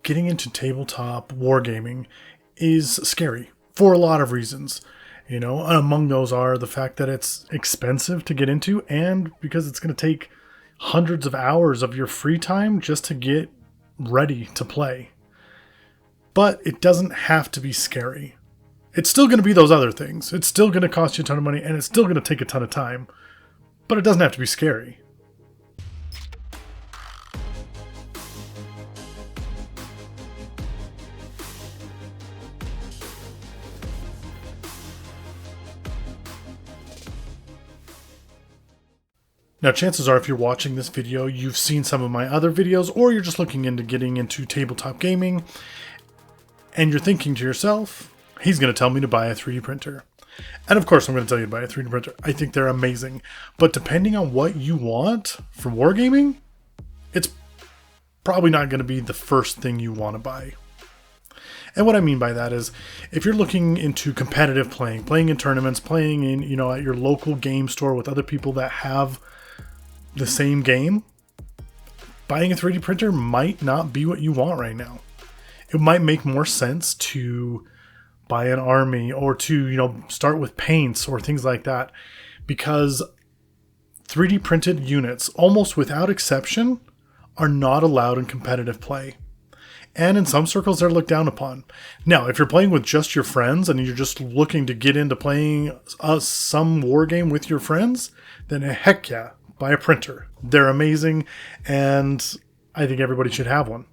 getting into tabletop wargaming is scary for a lot of reasons. You know, among those are the fact that it's expensive to get into and because it's going to take hundreds of hours of your free time just to get ready to play. But it doesn't have to be scary. It's still going to be those other things. It's still going to cost you a ton of money and it's still going to take a ton of time. But it doesn't have to be scary. Now, chances are if you're watching this video, you've seen some of my other videos, or you're just looking into getting into tabletop gaming, and you're thinking to yourself, he's going to tell me to buy a 3D printer. And of course, I'm going to tell you to buy a 3D printer. I think they're amazing. But depending on what you want for wargaming, it's probably not going to be the first thing you want to buy. And what I mean by that is, if you're looking into competitive playing in tournaments, playing in, you know, at your local game store with other people that have the same game, buying a 3D printer might not be what you want right now. It might make more sense to buy an army or to, you know, start with paints or things like that, because 3D printed units, almost without exception, are not allowed in competitive play. And in some circles, they're looked down upon. Now, if you're playing with just your friends and you're just looking to get into playing some war game with your friends, then heck yeah, buy a printer. They're amazing, and I think everybody should have one.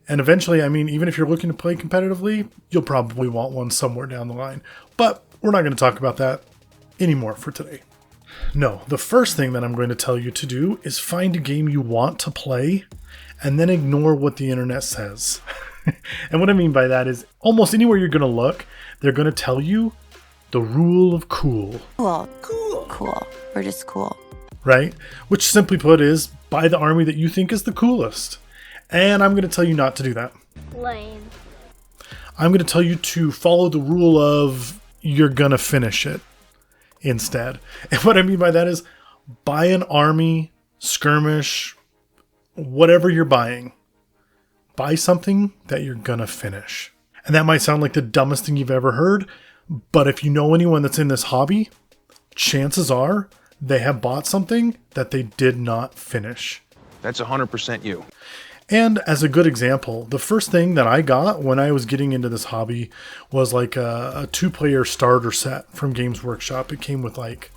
And eventually, I mean, even if you're looking to play competitively, you'll probably want one somewhere down the line. But we're not going to talk about that anymore for today. No, the first thing that I'm going to tell you to do is find a game you want to play and then ignore what the internet says. And what I mean by that is almost anywhere you're going to look, they're going to tell you the rule of cool. Cool. We're just cool. Right? Which simply put is buy the army that you think is the coolest. And I'm going to tell you not to do that. Lame. I'm going to tell you to follow the rule of you're going to finish it instead. And what I mean by that is buy an army, skirmish, whatever you're buying. Buy something that you're going to finish. And that might sound like the dumbest thing you've ever heard, but if you know anyone that's in this hobby, chances are they have bought something that they did not finish. That's 100% you. And as a good example, the first thing that I got when I was getting into this hobby was like a 2-player starter set from Games Workshop. It came with like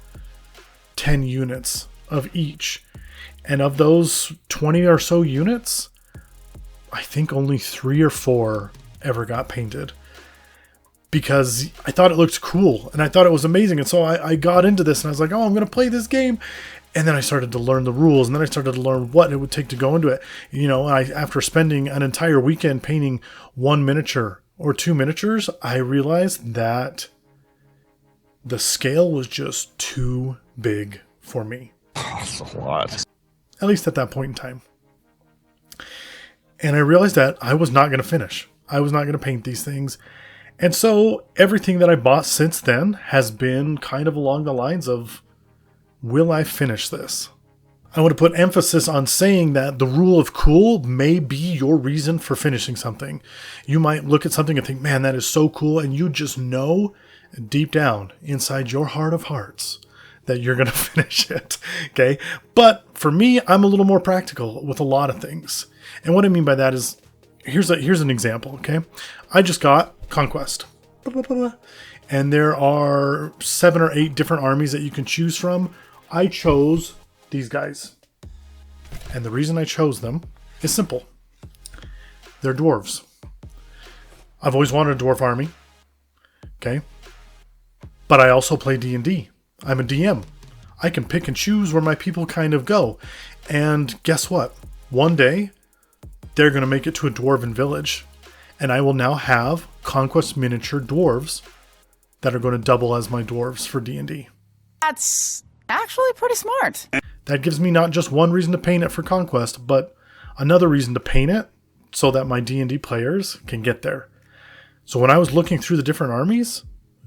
10 units of each. And of those 20 or so units, I think only 3 or 4 ever got painted. Because I thought it looked cool and I thought it was amazing. And so I got into this and I was like, oh, I'm going to play this game. And then I started to learn the rules and then I started to learn what it would take to go into it. You know, after spending an entire weekend painting 1 miniature or 2 miniatures, I realized that the scale was just too big for me. That's a lot. At least at that point in time. And I realized that I was not going to finish. I was not going to paint these things. And so everything that I bought since then has been kind of along the lines of, will I finish this? I want to put emphasis on saying that the rule of cool may be your reason for finishing something. You might look at something and think, man, that is so cool. And you just know deep down inside your heart of hearts that you're going to finish it. Okay. But for me, I'm a little more practical with a lot of things. And what I mean by that is, here's an example. Okay. I just got Conquest. And there are 7 or 8 different armies that you can choose from. I chose these guys. And the reason I chose them is simple. They're dwarves. I've always wanted a dwarf army. Okay. But I also play D&D. I'm a DM. I can pick and choose where my people kind of go. And guess what? One day, they're going to make it to a dwarven village. And I will now have Conquest miniature dwarves that are going to double as my dwarves for D&D. That's actually pretty smart. That gives me not just one reason to paint it for Conquest, but another reason to paint it so that my D&D players can get there. So when I was looking through the different armies,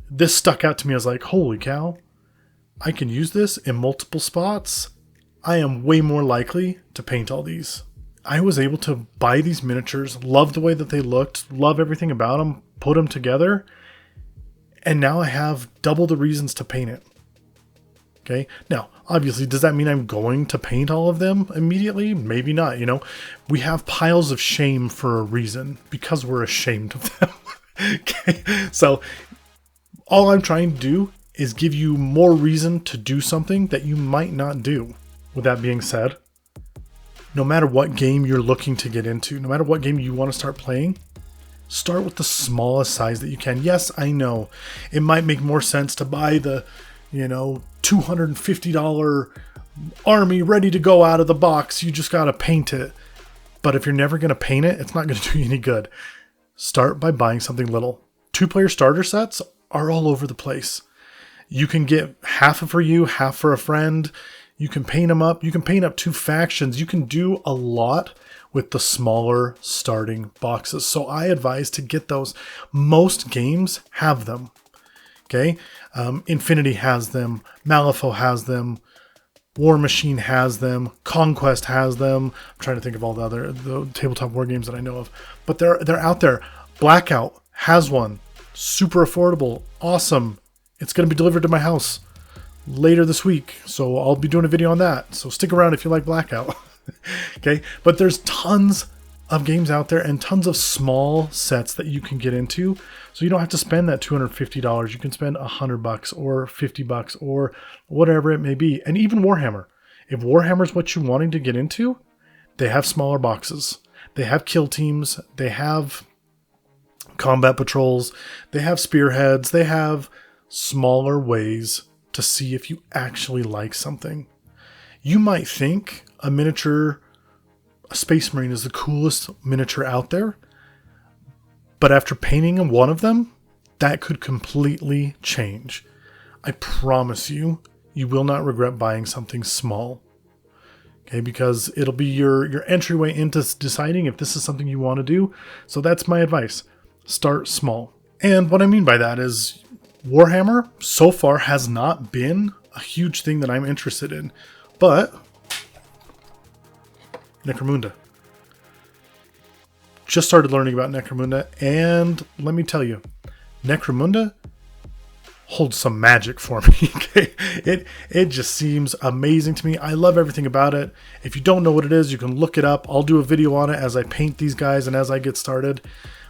this stuck out to me. I was like, holy cow, I can use this in multiple spots. I am way more likely to paint all these I was able to buy these miniatures, love the way that they looked, love everything about them, put them together, and now I have double the reasons to paint it. Okay. Now, obviously, does that mean I'm going to paint all of them immediately? Maybe not. You know, we have piles of shame for a reason, because we're ashamed of them. Okay. So all I'm trying to do is give you more reason to do something that you might not do. With that being said, no matter what game you're looking to get into, no matter what game you want to start playing, start with the smallest size that you can. Yes, I know it might make more sense to buy the, $250 army ready to go out of the box. You just got to paint it. But if you're never going to paint it, it's not going to do you any good. Start by buying something little. 2-player starter sets are all over the place. You can get half for you, half for a friend. You can paint them up. You can paint up 2 factions. You can do a lot with the smaller starting boxes. So I advise to get those. Most games have them. Okay. Infinity has them. Malifaux has them. War Machine has them. Conquest has them. I'm trying to think of all the tabletop war games that I know of, but they're out there. Blackout has one. Super affordable. Awesome. It's going to be delivered to my house later this week, so I'll be doing a video on that. So stick around if you like Blackout. Okay, but there's tons of games out there and tons of small sets that you can get into, so you don't have to spend that $250. You can spend $100 or $50 or whatever it may be. And even Warhammer, if Warhammer's what you're wanting to get into, they have smaller boxes, they have kill teams, they have combat patrols, they have spearheads, they have smaller ways to see if you actually like something. You might think a Space Marine is the coolest miniature out there, but after painting one of them, that could completely change. I promise you, you will not regret buying something small. Okay, because it'll be your entryway into deciding if this is something you want to do. So that's my advice. Start small. And what I mean by that is, Warhammer so far has not been a huge thing that I'm interested in, but Necromunda. Just started learning about Necromunda, and let me tell you, Necromunda holds some magic for me. Okay? It just seems amazing to me. I love everything about it. If you don't know what it is, you can look it up. I'll do a video on it as I paint these guys and as I get started.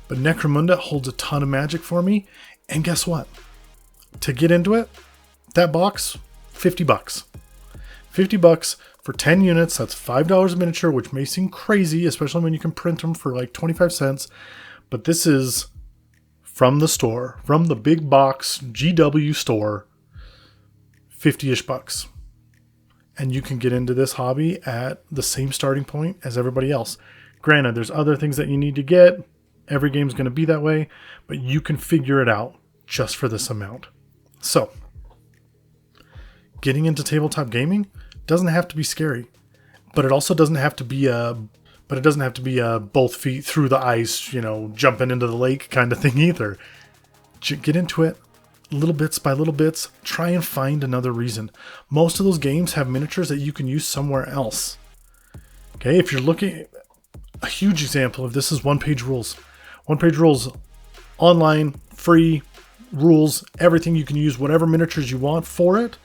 But Necromunda holds a ton of magic for me, and guess what? To get into it, that box, $50. $50 for 10 units. That's $5 a miniature, which may seem crazy, especially when you can print them for like 25 cents. But this is from the store, from the big box GW store, 50-ish bucks. And you can get into this hobby at the same starting point as everybody else. Granted, there's other things that you need to get. Every game's going to be that way, but you can figure it out just for this amount. So, getting into tabletop gaming doesn't have to be scary, but it also doesn't have to be both feet through the ice, jumping into the lake kind of thing either. Get into it little bits by little bits. Try and find another reason. Most of those games have miniatures that you can use somewhere else. Okay, if you're looking, a huge example of this is one-page rules. One-page rules, online, free, rules, everything. You can use whatever miniatures you want for it.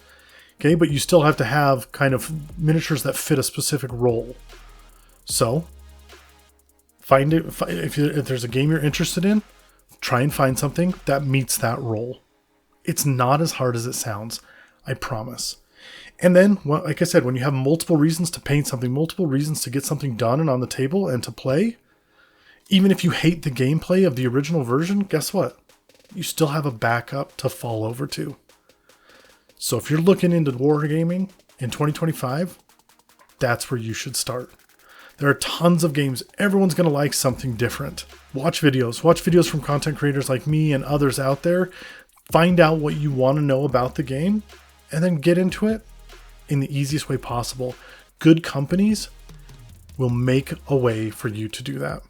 Okay, but you still have to have kind of miniatures that fit a specific role. So, find it. If there's a game you're interested in, try and find something that meets that role. It's not as hard as it sounds, I promise. And then, like I said, when you have multiple reasons to paint something, multiple reasons to get something done and on the table and to play, even if you hate the gameplay of the original version, guess what? You still have a backup to fall over to. So if you're looking into wargaming in 2025, that's where you should start. There are tons of games. Everyone's going to like something different. Watch videos from content creators like me and others out there. Find out what you want to know about the game and then get into it in the easiest way possible. Good companies will make a way for you to do that.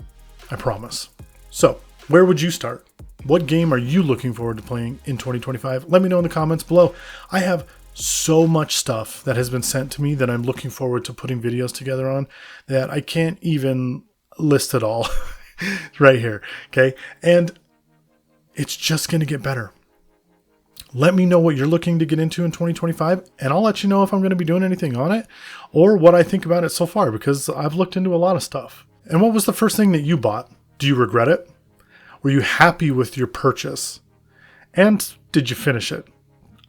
I promise. So, where would you start? What game are you looking forward to playing in 2025? Let me know in the comments below. I have so much stuff that has been sent to me that I'm looking forward to putting videos together on that I can't even list it all right here. Okay. And it's just going to get better. Let me know what you're looking to get into in 2025, and I'll let you know if I'm going to be doing anything on it or what I think about it so far, because I've looked into a lot of stuff. And what was the first thing that you bought? Do you regret it? Were you happy with your purchase? And did you finish it?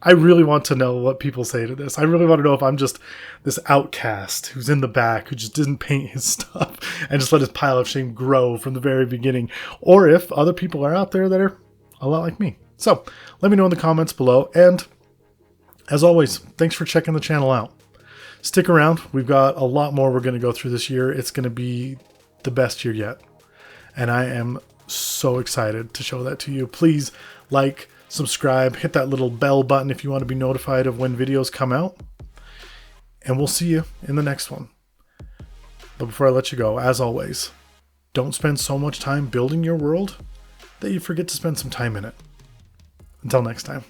I really want to know what people say to this. I really want to know if I'm just this outcast who's in the back, who just didn't paint his stuff and just let his pile of shame grow from the very beginning, or if other people are out there that are a lot like me. So let me know in the comments below. And as always, thanks for checking the channel out. Stick around. We've got a lot more we're going to go through this year. It's going to be the best year yet. And I am so excited to show that to you. Please like, subscribe, hit that little bell button if you want to be notified of when videos come out. And we'll see you in the next one. But before I let you go, as always, don't spend so much time building your world that you forget to spend some time in it. Until next time.